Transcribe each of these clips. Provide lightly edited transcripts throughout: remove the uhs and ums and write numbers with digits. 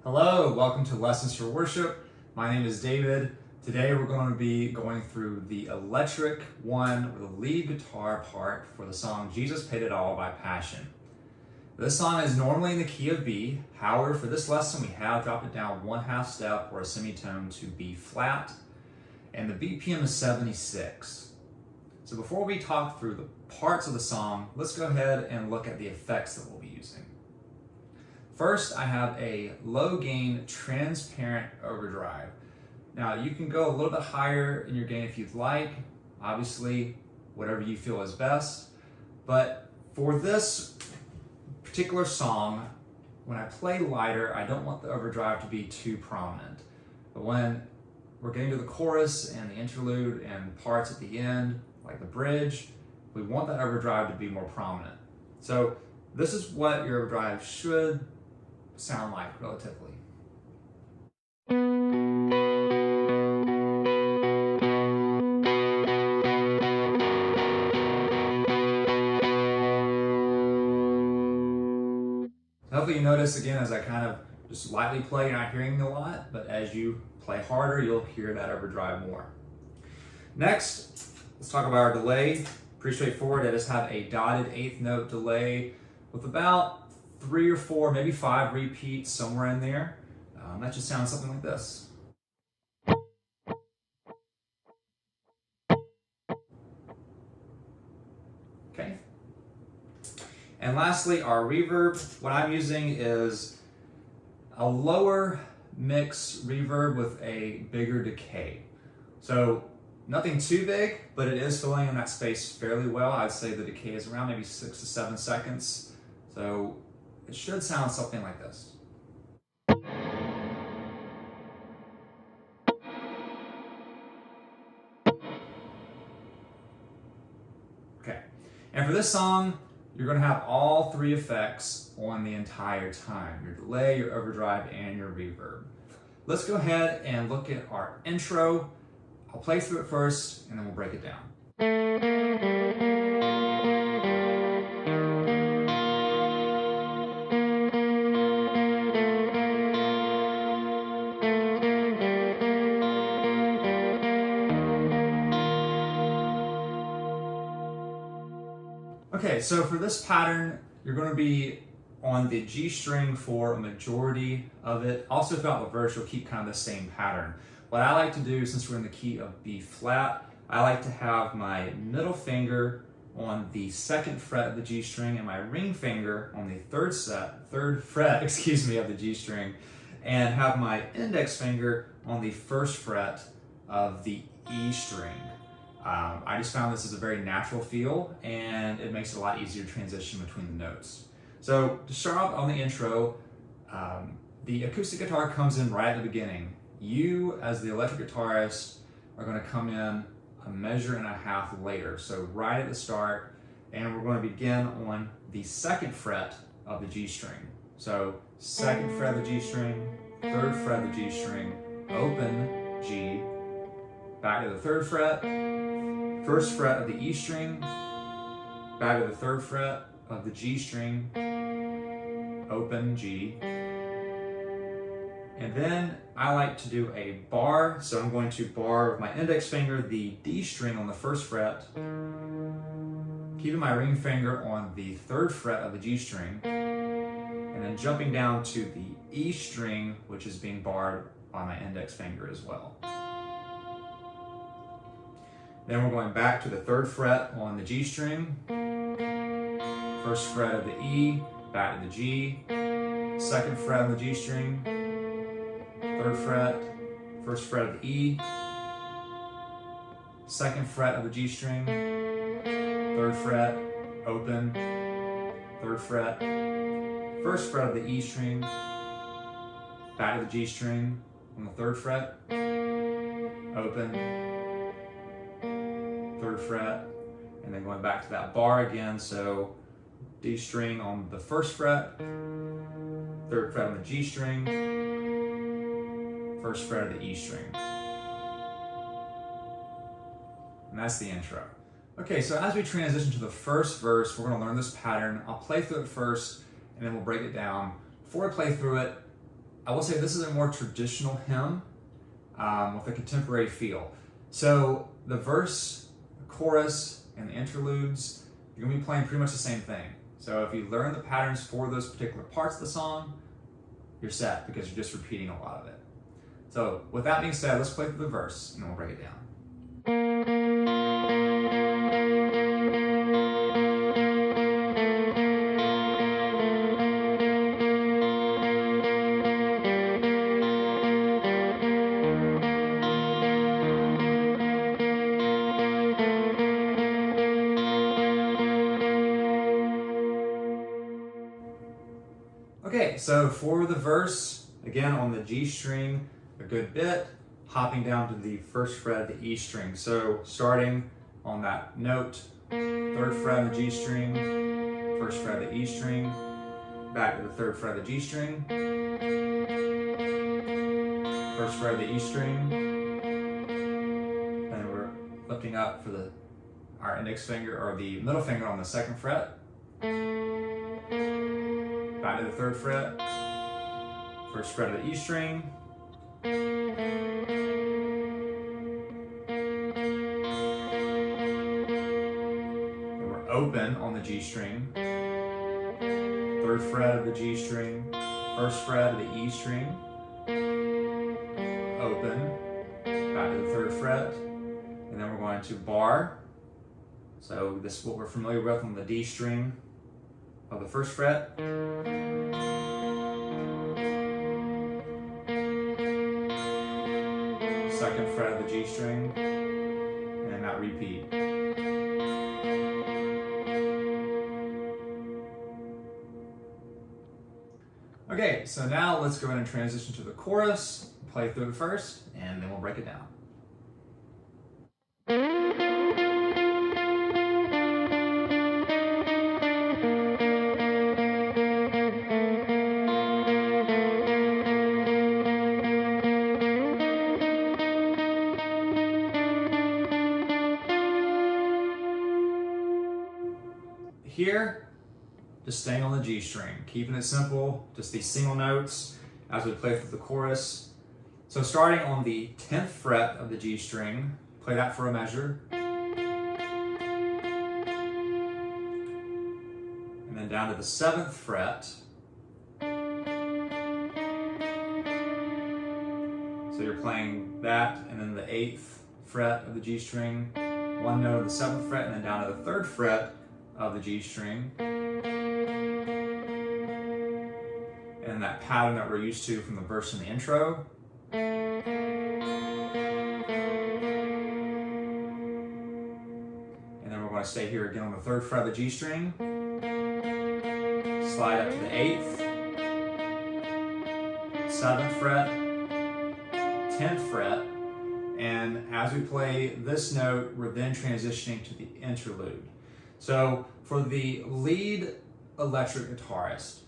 Hello, welcome to Lessons for Worship. My name is David. Today we're going to be going through the electric one or the lead guitar part for the song Jesus Paid It All by Passion. This song is normally in the key of B. However, for this lesson we have dropped it down 1/2 step or a semitone to B flat, and the BPM is 76. So before we talk through the parts of the song, let's go ahead and look at the effects that we'll be using. First, I have a low gain transparent overdrive. Now you can go a little bit higher in your gain if you'd like, obviously whatever you feel is best, but for this particular song, when I play lighter, I don't want the overdrive to be too prominent. But when we're getting to the chorus and the interlude and parts at the end, like the bridge, we want that overdrive to be more prominent. So this is what your overdrive should sound like relatively. Hopefully you notice again as I kind of just lightly play, you're not hearing a lot, but as you play harder, you'll hear that overdrive more. Next, let's talk about our delay. Pretty straightforward. I just have a dotted 1/8 note delay with about 3 or 4, maybe 5 repeats somewhere in there. That just sounds something like this. Okay. And lastly, our reverb. What I'm using is a lower mix reverb with a bigger decay. So nothing too big, but it is filling in that space fairly well. I'd say the decay is around maybe 6 to 7 seconds. So it should sound something like this. Okay, and for this song, you're going to have all 3 effects on the entire time. Your delay, your overdrive, and your reverb. Let's go ahead and look at our intro. I'll play through it first, and then we'll break it down. Okay, so for this pattern, you're going to be on the G string for a majority of it. Also throughout the verse, you'll keep kind of the same pattern. What I like to do, since we're in the key of B flat, I like to have my middle finger on the 2nd fret of the G string and my ring finger on the 3rd fret, of the G string, and have my index finger on the 1st fret of the E string. I just found this is a very natural feel, and it makes it a lot easier to transition between the notes. So to start off on the intro, the acoustic guitar comes in right at the beginning. You, as the electric guitarist, are going to come in a measure and a half later, so right at the start, and we're going to begin on the 2nd fret of the G string. So 2nd fret of the G string, 3rd fret of the G string, open G, back to the 3rd fret, 1st fret of the E string, back to the 3rd fret of the G string, open G, and then I like to do a bar, so I'm going to bar with my index finger the D string on the 1st fret, keeping my ring finger on the 3rd fret of the G string, and then jumping down to the E string, which is being barred by my index finger as well. Then we're going back to the 3rd fret on the G string, 1st fret of the E, back to the G, 2nd fret on the G string, 3rd fret, 1st fret of the E, 2nd fret of the G string, 3rd fret, open, 3rd fret, 1st fret of the E string, back to the G string on the 3rd fret, open, 3rd fret, and then going back to that bar again, so D string on the 1st fret, 3rd fret on the G string, 1st fret of the E string. And that's the intro. Okay, so as we transition to the first verse, we're going to learn this pattern. I'll play through it first, and then we'll break it down. Before I play through it, I will say this is a more traditional hymn with a contemporary feel. So the verse, the chorus, and the interludes, you're going to be playing pretty much the same thing. So if you learn the patterns for those particular parts of the song, you're set because you're just repeating a lot of it. So with that being said, let's play through the verse and then we'll break it down. Okay, so for the verse, again on the G string, a good bit, hopping down to the first fret of the E string. So starting on that note, third fret of the G string, first fret of the E string, back to the third fret of the G string, first fret of the E string, then we're lifting up for our index finger or the middle finger on the second fret, back to the third fret, first fret of the E string, then we're open on the G string, third fret of the G string, first fret of the E string, open, back to the third fret, and then we're going to bar. So this is what we're familiar with on the D string of the first fret. Second fret of the G string, and that repeat. Okay, so now let's go ahead and transition to the chorus, play through it first, and then we'll break it down. Here, just staying on the G string, keeping it simple, just these single notes as we play through the chorus. So starting on the 10th fret of the G string, play that for a measure. And then down to the 7th fret. So you're playing that, and then the 8th fret of the G string, one note of the 7th fret, and then down to the 3rd fret of the G string, and that pattern that we're used to from the verse and the intro. And then we're going to stay here again on the 3rd fret of the G string, slide up to the 8th, 7th fret, 10th fret, and as we play this note, we're then transitioning to the interlude. So for the lead electric guitarist,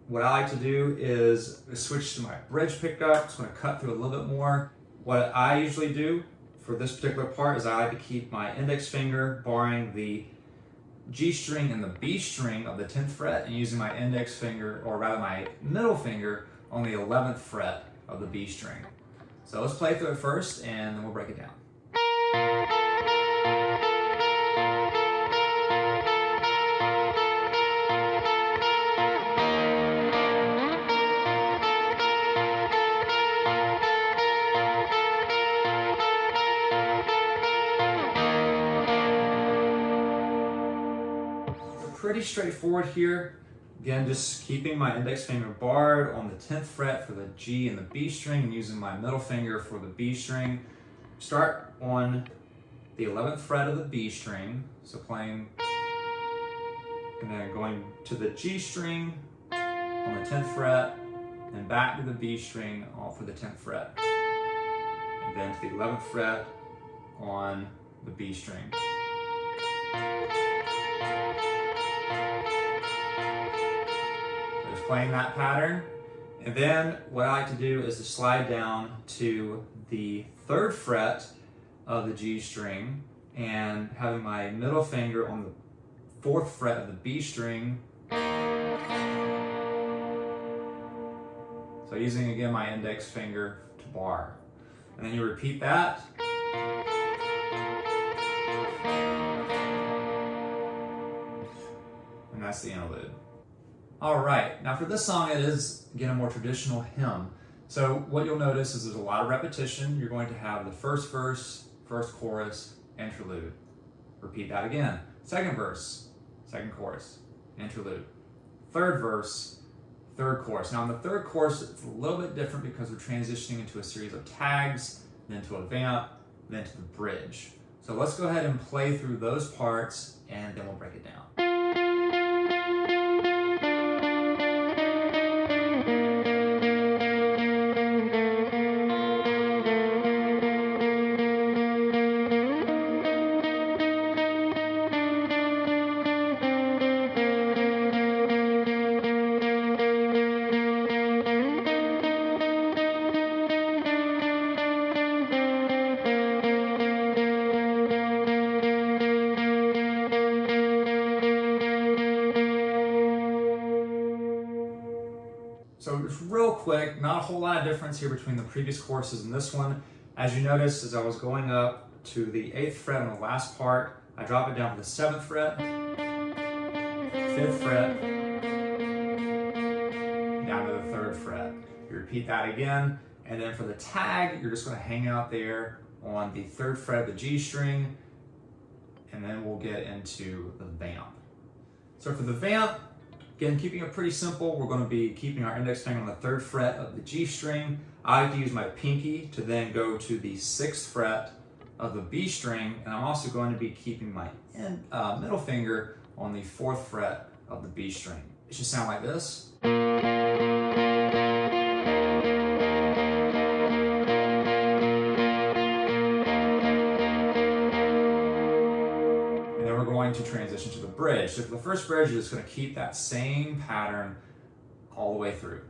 what I like to do is switch to my bridge pickup. Just want to cut through a little bit more. What I usually do for this particular part is I like to keep my index finger barring the G string and the B string of the 10th fret, and using my index finger, or rather my middle finger, on the 11th fret of the B string. So let's play through it first, and then we'll break it down. Pretty straightforward here. Again, just keeping my index finger barred on the 10th fret for the G and the B string, and using my middle finger for the B string. Start on the 11th fret of the B string, so playing, and then going to the G string on the 10th fret, and back to the B string all for the 10th fret, and then to the 11th fret on the B string. Playing that pattern, and then what I like to do is to slide down to the 3rd fret of the G string, and having my middle finger on the 4th fret of the B string, So using again my index finger to bar. And then you repeat that. And that's the interlude. All right, now for this song, it is, again, a more traditional hymn. So what you'll notice is there's a lot of repetition. You're going to have the first verse, first chorus, interlude. Repeat that again. Second verse, second chorus, interlude. Third verse, third chorus. Now in the third chorus, it's a little bit different because we're transitioning into a series of tags, then to a vamp, then to the bridge. So let's go ahead and play through those parts and then we'll break it down. So just real quick, not a whole lot of difference here between the previous choruses and this one. As you noticed, as I was going up to the 8th fret on the last part, I drop it down to the 7th fret, 5th fret, down to the 3rd fret. You repeat that again, and then for the tag, you're just going to hang out there on the 3rd fret of the G string, and then we'll get into the vamp. So for the vamp, again, keeping it pretty simple, we're going to be keeping our index finger on the 3rd fret of the G string. I like to use my pinky to then go to the 6th fret of the B string, and I'm also going to be keeping my middle finger on the 4th fret of the B string. It should sound like this. To transition to the bridge. So for the first bridge, you're just going to keep that same pattern all the way through.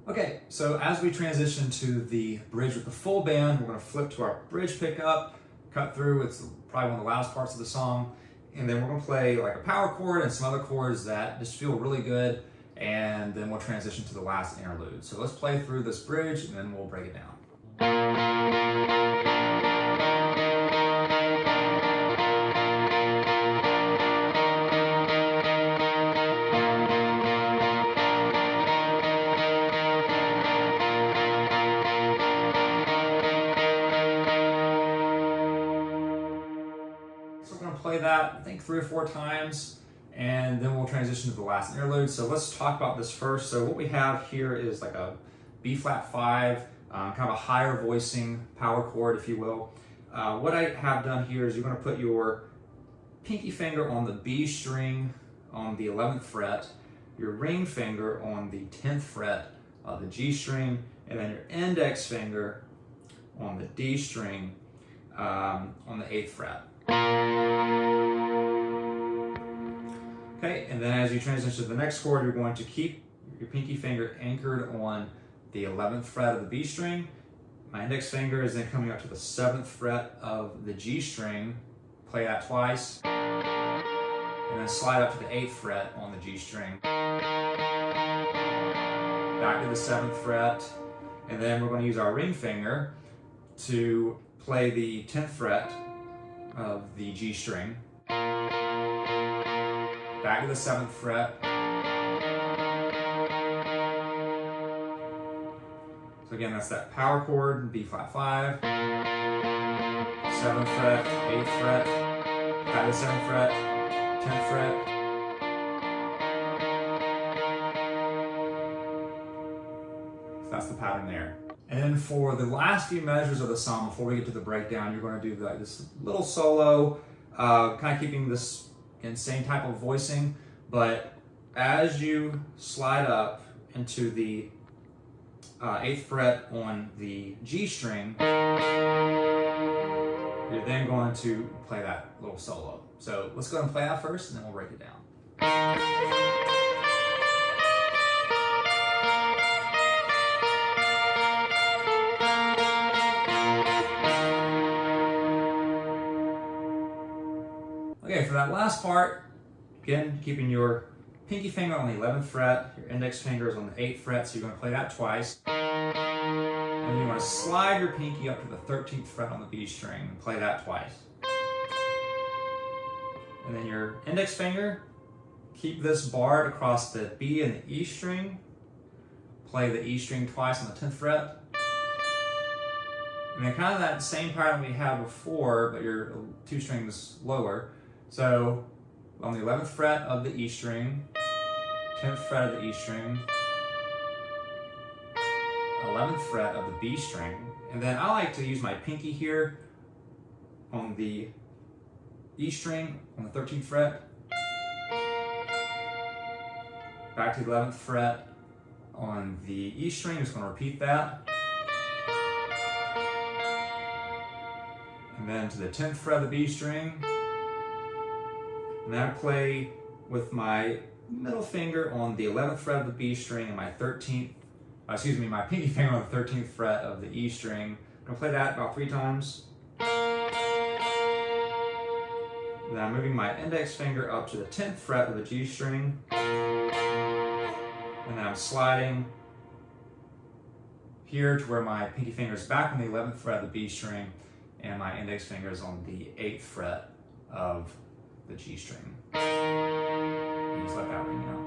Okay, so as we transition to the bridge with the full band, we're going to flip to our bridge pickup, cut through. It's probably one of the loudest parts of the song, and then we're going to play like a power chord and some other chords that just feel really good, and then we'll transition to the last interlude. So let's play through this bridge and then we'll break it down. Play that, I think 3 or 4 times, and then we'll transition to the last interlude. So let's talk about this first. So what we have here is like a B flat 5, kind of a higher voicing power chord, if you will. What I have done here is you're going to put your pinky finger on the B string on the 11th fret, your ring finger on the 10th fret of the G string, and then your index finger on the D string on the 8th fret. Okay, and then as you transition to the next chord, you're going to keep your pinky finger anchored on the 11th fret of the B string. My index finger is then coming up to the 7th fret of the G string. Play that twice. And then slide up to the 8th fret on the G string. Back to the 7th fret. And then we're going to use our ring finger to play the 10th fret of the G string. Back to the 7th fret. So again, that's that power chord, B flat 5, 7th fret, 8th fret, back to the 7th fret, 10th fret. So that's the pattern there. And then for the last few measures of the song, before we get to the breakdown, you're going to do this little solo, kind of keeping this same type of voicing, but as you slide up into the 8th fret on the G string, you're then going to play that little solo. So let's go ahead and play that first, and then we'll break it down. Okay, for that last part, again, keeping your pinky finger on the 11th fret, your index finger is on the 8th fret, so you're going to play that twice. And then you want to slide your pinky up to the 13th fret on the B string and play that twice. And then your index finger, keep this barred across the B and the E string. Play the E string twice on the 10th fret. And then kind of that same pattern we had before, but your 2 strings lower. So on the 11th fret of the E string, 10th fret of the E string, 11th fret of the B string, and then I like to use my pinky here on the E string on the 13th fret, back to the 11th fret on the E string, just going to repeat that, and then to the 10th fret of the B string, and then I play with my middle finger on the 11th fret of the B string and my my pinky finger on the 13th fret of the E string. I'm going to play that about 3 times. Then I'm moving my index finger up to the 10th fret of the G string. And then I'm sliding here to where my pinky finger is back on the 11th fret of the B string and my index finger is on the 8th fret of the G string. And just let that ring out.